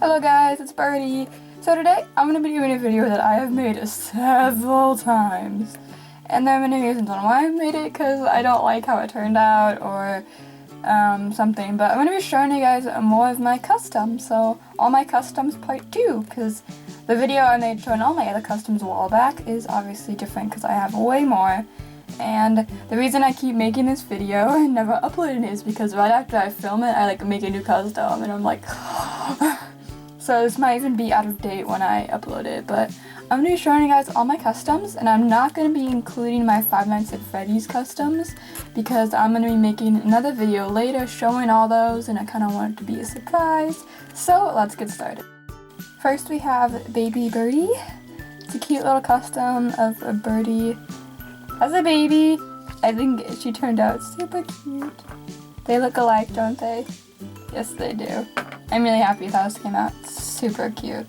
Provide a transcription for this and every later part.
Hello guys, it's Burry. So today I'm going to be doing a video that I have made several times. And there are many reasons on why I made it, because I don't like how it turned out or something. But I'm going to be showing you guys more of my customs. So all my customs part 2, because the video I made showing all my other customs a while back is obviously different because I have way more. And the reason I keep making this video and never uploading it is because right after I film it, I make a new custom and I'm like, so this might even be out of date when I upload it. But I'm going to be showing you guys all my customs, and I'm not going to be including my Five Nights at Freddy's customs because I'm going to be making another video later showing all those, and I kind of want it to be a surprise. So let's get started. First we have Baby Birdie. It's a cute little custom of a birdie as a baby. I think she turned out super cute. They look alike, don't they? Yes, they do. I'm really happy with how this came out. It's super cute.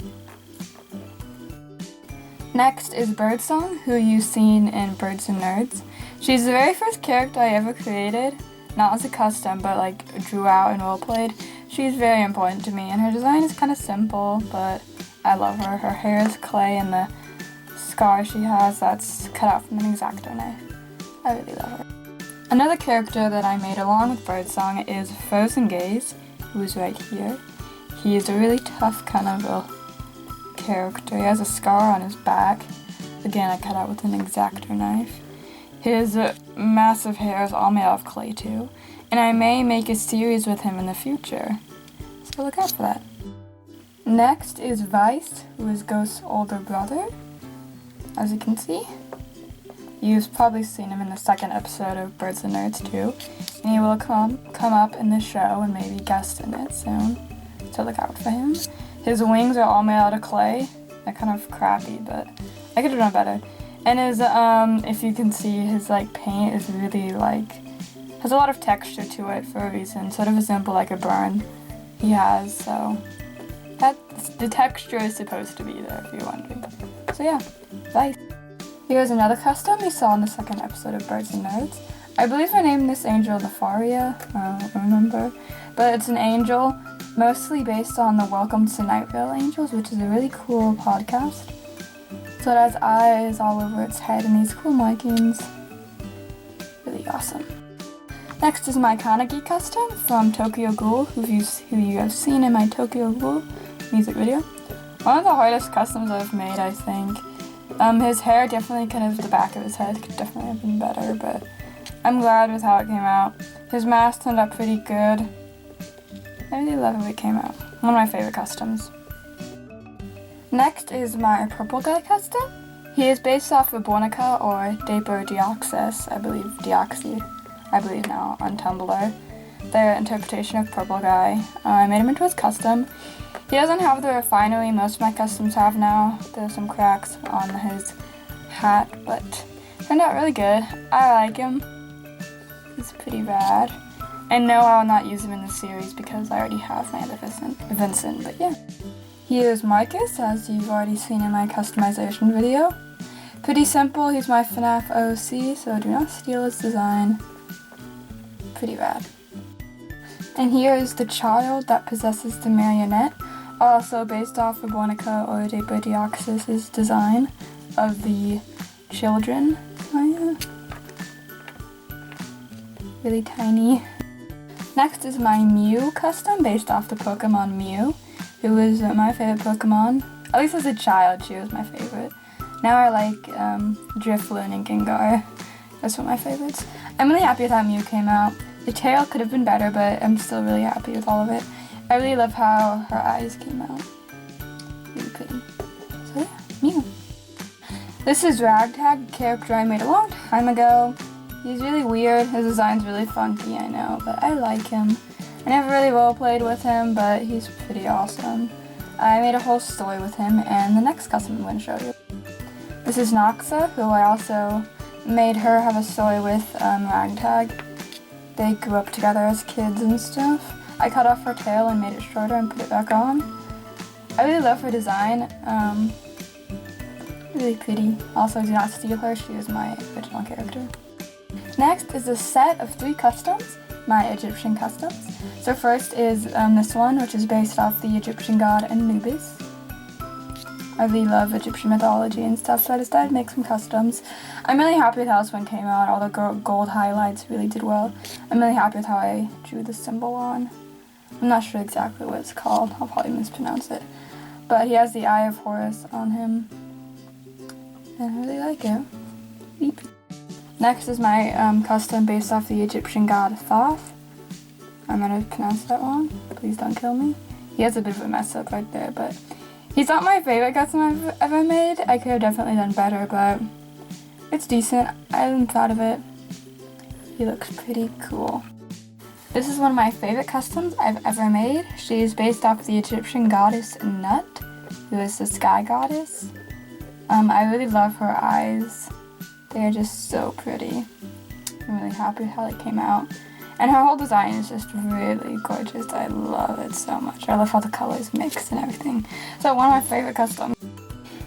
Next is Birdsong, who you've seen in Birds and Nerds. She's the very first character I ever created, not as a custom, but drew out and roleplayed. She's very important to me, and her design is kind of simple, but I love her. Her hair is clay, and the scar she has, that's cut out from an X-Acto knife. I really love her. Another character that I made along with Birdsong is Frozen Gaze, who is right here. He is a really tough kind of a character. He has a scar on his back. Again, I cut out with an X-Acto knife. His massive hair is all made out of clay too. And I may make a series with him in the future. So look out for that. Next is Vice, who is Ghost's older brother. As you can see. You've probably seen him in the second episode of Birds and Nerds too. And he will come up in the show and maybe guest in it soon. So look out for him. His wings are all made out of clay. They're kind of crappy, but I could have done better. And his, if you can see, his paint is really has a lot of texture to it for a reason. Sort of a simple a burn he has, so the texture is supposed to be there if you're wondering. So yeah, Vice. Here's another custom we saw in the second episode of Birds and Nerds. I believe I named this angel Nefaria, I don't remember. But it's an angel mostly based on the Welcome to Night Vale Angels, which is a really cool podcast. So it has eyes all over its head and these cool markings. Really awesome. Next is my Kaneki custom from Tokyo Ghoul, who you have seen in my Tokyo Ghoul music video. One of the hardest customs I've made, I think. His hair definitely the back of his head could definitely have been better, but I'm glad with how it came out. His mask turned out pretty good. I really love how it came out. One of my favorite customs. Next is my purple guy custom. He is based off of Bornica or Deoxys, I believe now, on Tumblr. Their interpretation of purple guy. I made him into his custom. He doesn't have the refinery most of my customs have now. There's some cracks on his hat, but turned out really good. I like him. He's pretty bad. And no, I will not use him in the series because I already have my other Vincent, but yeah. Here's Marcus, as you've already seen in my customization video. Pretty simple, he's my FNAF OC, so do not steal his design. Pretty bad. And here is the child that possesses the marionette, also based off of Bornica or Deoxys' design of the children. Oh yeah. Really tiny. Next is my Mew custom based off the Pokemon Mew, who is my favorite Pokemon. At least as a child, she was my favorite. Now I like Drifloon and Gengar. Those were my favorites. I'm really happy with how Mew came out. The tail could have been better, but I'm still really happy with all of it. I really love how her eyes came out. Really pretty. So yeah, Mew. This is Ragtag, a character I made a long time ago. He's really weird. His design's really funky, I know, but I like him. I never really roleplayed with him, but he's pretty awesome. I made a whole story with him, and the next custom I'm going to show you. This is Noxa, who I also made her have a story with Ragtag. They grew up together as kids and stuff. I cut off her tail and made it shorter and put it back on. I really love her design. Really pretty. Also, do not steal her, she is my original character. Next is a set of 3 customs. my Egyptian customs. So first is this one, which is based off the Egyptian god Anubis. I really love Egyptian mythology and stuff, so I decided to make some customs. I'm really happy with how this one came out. All the gold highlights really did well. I'm really happy with how I drew the symbol on. I'm not sure exactly what it's called. I'll probably mispronounce it. But he has the Eye of Horus on him. And I really like it. Beep. Next is my custom based off the Egyptian god Thoth. I'm gonna pronounce that wrong. Please don't kill me. He has a bit of a mess up right there, but he's not my favorite custom I've ever made. I could have definitely done better, but it's decent. I'm proud of it. He looks pretty cool. This is one of my favorite customs I've ever made. She's based off the Egyptian goddess Nut, who is the sky goddess. I really love her eyes. They're just so pretty. I'm really happy with how they came out. And her whole design is just really gorgeous. I love it so much. I love how the colors mix and everything. So one of my favorite customs.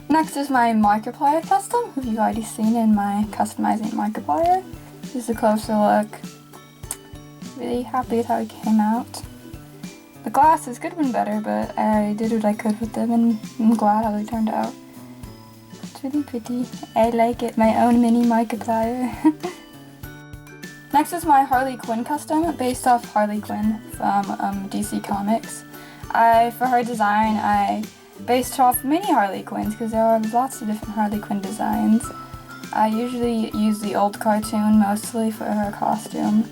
Next is my Markiplier custom, who you've already seen in my customizing Markiplier. This is a closer look. Really happy with how it came out. The glasses could have been better, but I did what I could with them, and I'm glad how they turned out. It's really pretty. I like it. My own mini Markiplier. Next is my Harley Quinn custom, based off Harley Quinn from DC Comics. For her design, I based off many Harley Quinns, because there are lots of different Harley Quinn designs. I usually use the old cartoon mostly for her costume.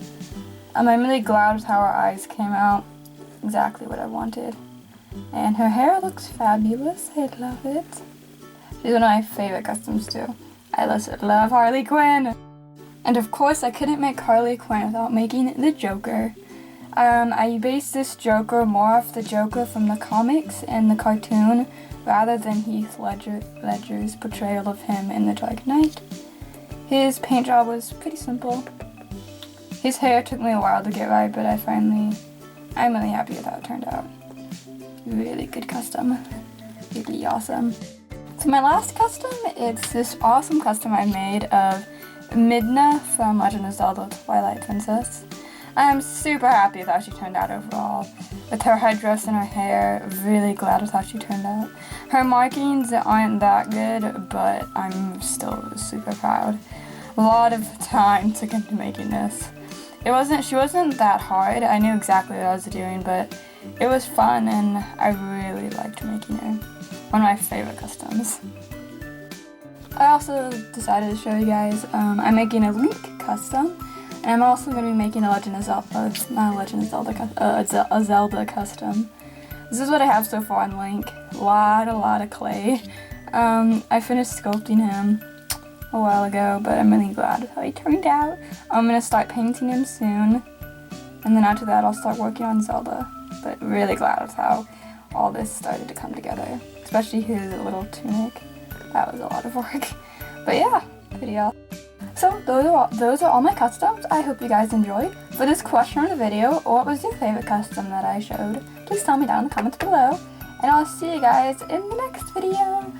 I'm really glad with how her eyes came out. Exactly what I wanted. And her hair looks fabulous. I love it. She's one of my favorite customs too. I love Harley Quinn. And of course I couldn't make Harley Quinn without making the Joker. I based this Joker more off the Joker from the comics and the cartoon rather than Heath Ledger's portrayal of him in The Dark Knight. His paint job was pretty simple. His hair took me a while to get right, but I'm really happy with how it turned out. Really good custom. Really awesome. So my last custom, it's this awesome custom I made of Midna from Legend of Zelda Twilight Princess. I'm super happy with how she turned out overall. With her headdress and her hair, really glad with how she turned out. Her markings aren't that good, but I'm still super proud. A lot of time took into making this. She wasn't that hard. I knew exactly what I was doing, but it was fun and I really liked making her. One of my favorite customs. I also decided to show you guys, I'm making a Link custom, and I'm also going to be making a Zelda custom. This is what I have so far on Link. A lot of clay. I finished sculpting him a while ago, but I'm really glad with how he turned out. I'm going to start painting him soon, and then after that I'll start working on Zelda. But really glad with how all this started to come together, especially his little tunic. That was a lot of work. But yeah, pretty awesome. So those are all my customs. I hope you guys enjoyed. For this question of the video, what was your favorite custom that I showed? Please tell me down in the comments below. And I'll see you guys in the next video.